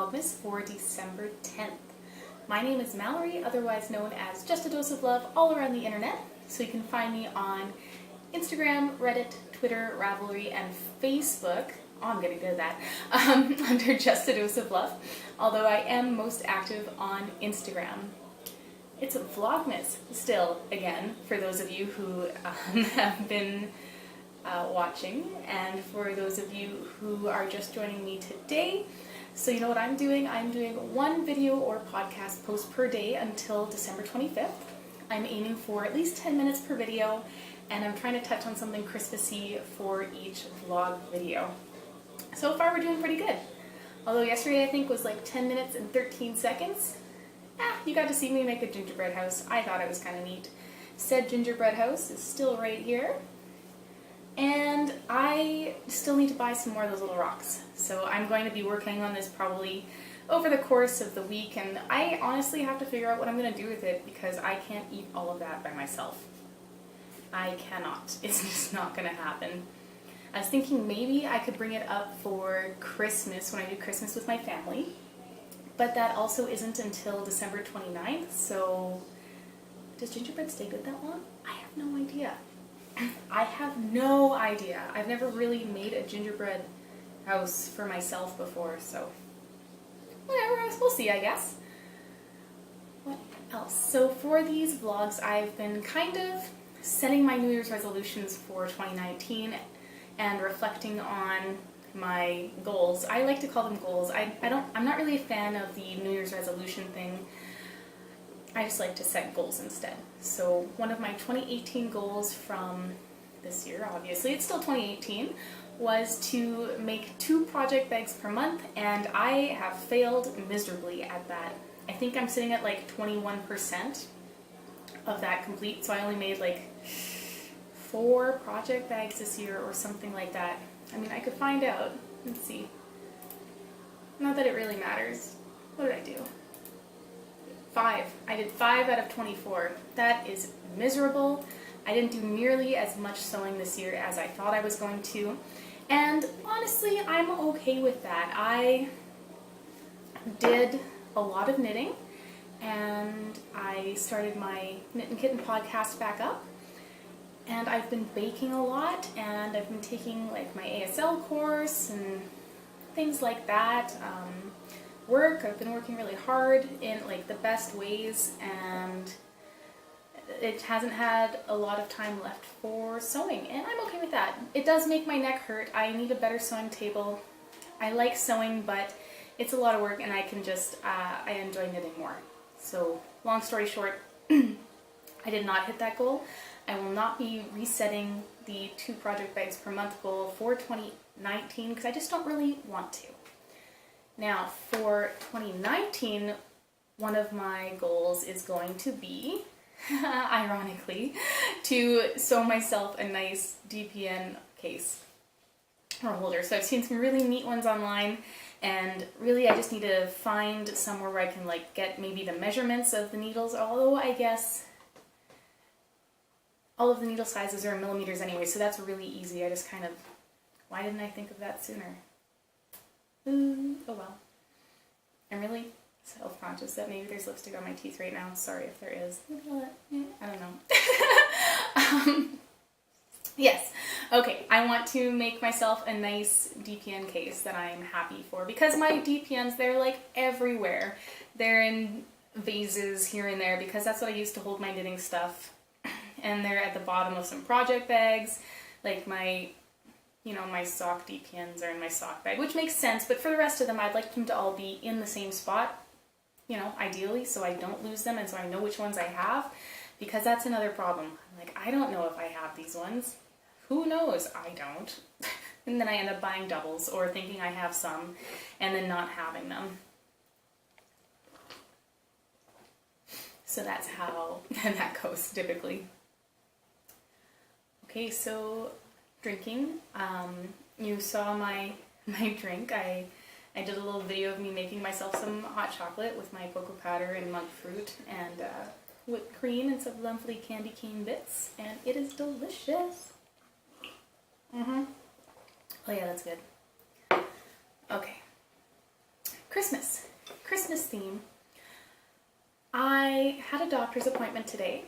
Vlogmas for December 10th. My name is Mallory, otherwise known as JustADoseOfLove all around the internet. So you can find me on Instagram, Reddit, Twitter, Ravelry, and Facebook. Oh, I'm getting good at that. Under JustADoseOfLove, although I am most active on Instagram. It's a Vlogmas still, again, for those of you who have been watching, and for those of you who are just joining me today. So you know what I'm doing? I'm doing one video or podcast post per day until December 25th. I'm aiming for at least 10 minutes per video, and I'm trying to touch on something Christmassy for each vlog video. So far we're doing pretty good. Although yesterday I think was like 10 minutes and 13 seconds. You got to see me make a gingerbread house. I thought it was kind of neat. Said gingerbread house is still right here. And I still need to buy some more of those little rocks. So I'm going to be working on this probably over the course of the week, and I honestly have to figure out what I'm going to do with it because I can't eat all of that by myself. I cannot. It's just not going to happen. I was thinking maybe I could bring it up for Christmas when I do Christmas with my family, but that also isn't until December 29th, so does gingerbread stay good that long? I have no idea. I have no idea. I've never really made a gingerbread house for myself before, so whatever, we'll see, I guess. What else? So for these vlogs, I've been kind of setting my New Year's resolutions for 2019 and reflecting on my goals. I like to call them goals. I'm not really a fan of the New Year's resolution thing. I just like to set goals instead. So one of my 2018 goals from this year, obviously, it's still 2018, was to make 2 project bags per month, and I have failed miserably at that. I think I'm sitting at like 21% of that complete, so I only made like 4 project bags this year or something like that. I mean, I could find out. Let's see. Not that it really matters. What did I do? 5. I did 5 out of 24. That is miserable. I didn't do nearly as much sewing this year as I thought I was going to. And honestly, I'm okay with that. I did a lot of knitting, and I started my Knittin Kitten podcast back up. And I've been baking a lot, and I've been taking like my ASL course and things like that. I've been working really hard in like the best ways, and it hasn't had a lot of time left for sewing, and I'm okay with that. It does make my neck hurt. I need a better sewing table. I like sewing, but it's a lot of work, and I can just, I enjoy knitting more. So long story short, I did not hit that goal. I will not be resetting the 2 project bags per month goal for 2019 because I just don't really want to. Now, for 2019, one of my goals is going to be, ironically, to sew myself a nice DPN case or holder. So I've seen some really neat ones online, and really I just need to find somewhere where I can like get maybe the measurements of the needles, although I guess all of the needle sizes are in millimeters anyway, so that's really easy. I just kind of, why didn't I think of that sooner? Oh well. I'm really self-conscious that maybe there's lipstick on my teeth right now. Sorry if there is. I don't know. Yes. Okay, I want to make myself a nice DPN case that I'm happy for, because my DPNs, they're like everywhere. They're in vases here and there because that's what I use to hold my knitting stuff. And they're at the bottom of some project bags, like my sock DPNs are in my sock bag, which makes sense, but for the rest of them, I'd like them to all be in the same spot, ideally, so I don't lose them and so I know which ones I have, because that's another problem. Like, I don't know if I have these ones. Who knows? I don't. And then I end up buying doubles or thinking I have some and then not having them. So that's how that goes, typically. Okay, so drinking. You saw my drink. I did a little video of me making myself some hot chocolate with my cocoa powder and monk fruit and whipped cream and some lovely candy cane bits, and it is delicious. Oh yeah, that's good. Okay. Christmas theme. I had a doctor's appointment today,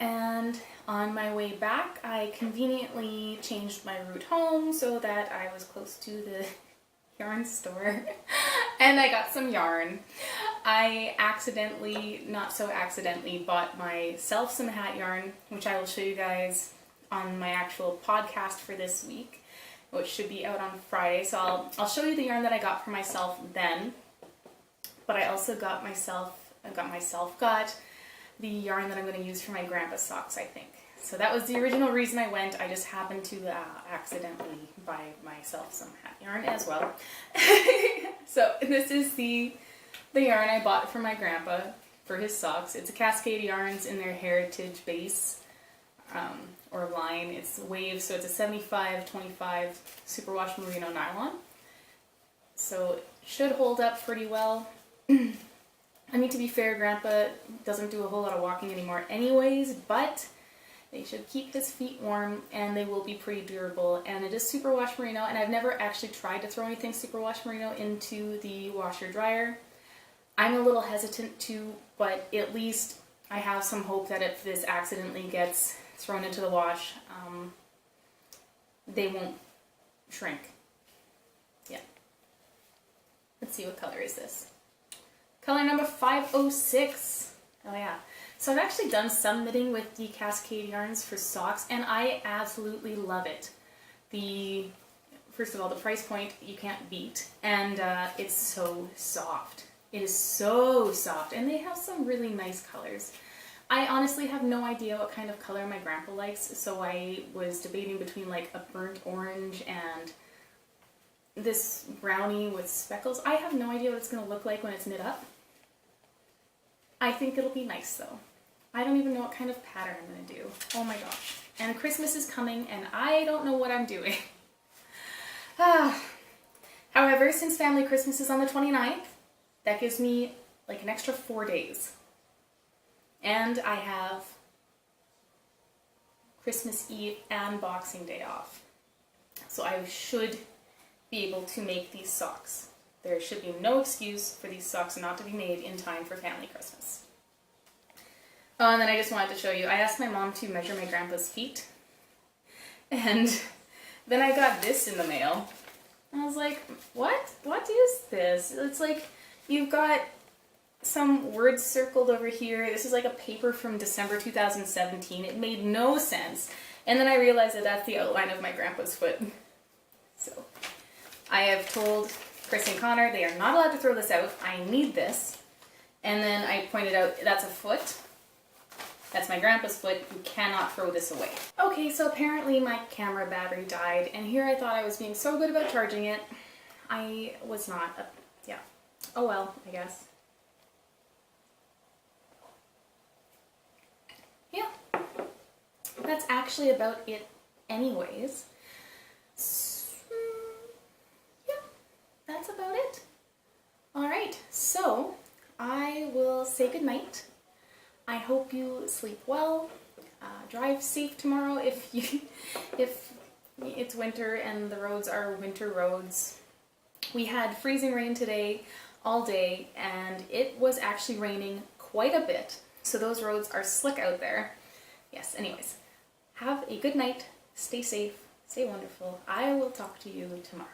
and on my way back I conveniently changed my route home so that I was close to the yarn store and I got some yarn. I accidentally, not so accidentally, bought myself some hat yarn, which I will show you guys on my actual podcast for this week, which should be out on Friday. So I'll show you the yarn that I got for myself then. But I also got the yarn that I'm going to use for my grandpa's socks, I think. So that was the original reason I went. I just happened to accidentally buy myself some hat yarn as well. So this is the yarn I bought for my grandpa for his socks. It's a Cascade yarns in their Heritage base or line. It's waves, so it's a 75-25 superwash merino nylon. So it should hold up pretty well. I mean, to be fair, Grandpa doesn't do a whole lot of walking anymore anyways, but they should keep his feet warm and they will be pretty durable. And it is superwash merino, and I've never actually tried to throw anything superwash merino into the washer dryer. I'm a little hesitant to, but at least I have some hope that if this accidentally gets thrown into the wash, they won't shrink. Yeah. Let's see, what color is this? Color number 506. Oh yeah. So I've actually done some knitting with the Cascade yarns for socks, and I absolutely love it. First of all, the price point you can't beat, and it's so soft. It is so soft, and they have some really nice colors. I honestly have no idea what kind of color my grandpa likes, so I was debating between like a burnt orange and this brownie with speckles. I have no idea what it's going to look like when it's knit up. I think it'll be nice though. I don't even know what kind of pattern I'm going to do. Oh my gosh. And Christmas is coming and I don't know what I'm doing. However, since family Christmas is on the 29th, that gives me like an extra 4 days. And I have Christmas Eve and Boxing Day off. So I should be able to make these socks. There should be no excuse for these socks not to be made in time for family Christmas. Oh, and then I just wanted to show you, I asked my mom to measure my grandpa's feet, and then I got this in the mail. I was like, what? What is this? It's like, you've got some words circled over here. This is like a paper from December 2017. It made no sense. And then I realized that that's the outline of my grandpa's foot. So I have told Chris and Connor they are not allowed to throw this out. I need this. And then I pointed out that's a foot. That's my grandpa's foot. You cannot throw this away. Okay, so apparently my camera battery died, and here I thought I was being so good about charging it. I was not. Yeah. Oh well, I guess. Yeah. That's actually about it anyways. That's about it. Alright, so I will say goodnight. I hope you sleep well. Drive safe tomorrow if it's winter and the roads are winter roads. We had freezing rain today all day, and it was actually raining quite a bit. So those roads are slick out there. Yes, anyways. Have a good night. Stay safe. Stay wonderful. I will talk to you tomorrow.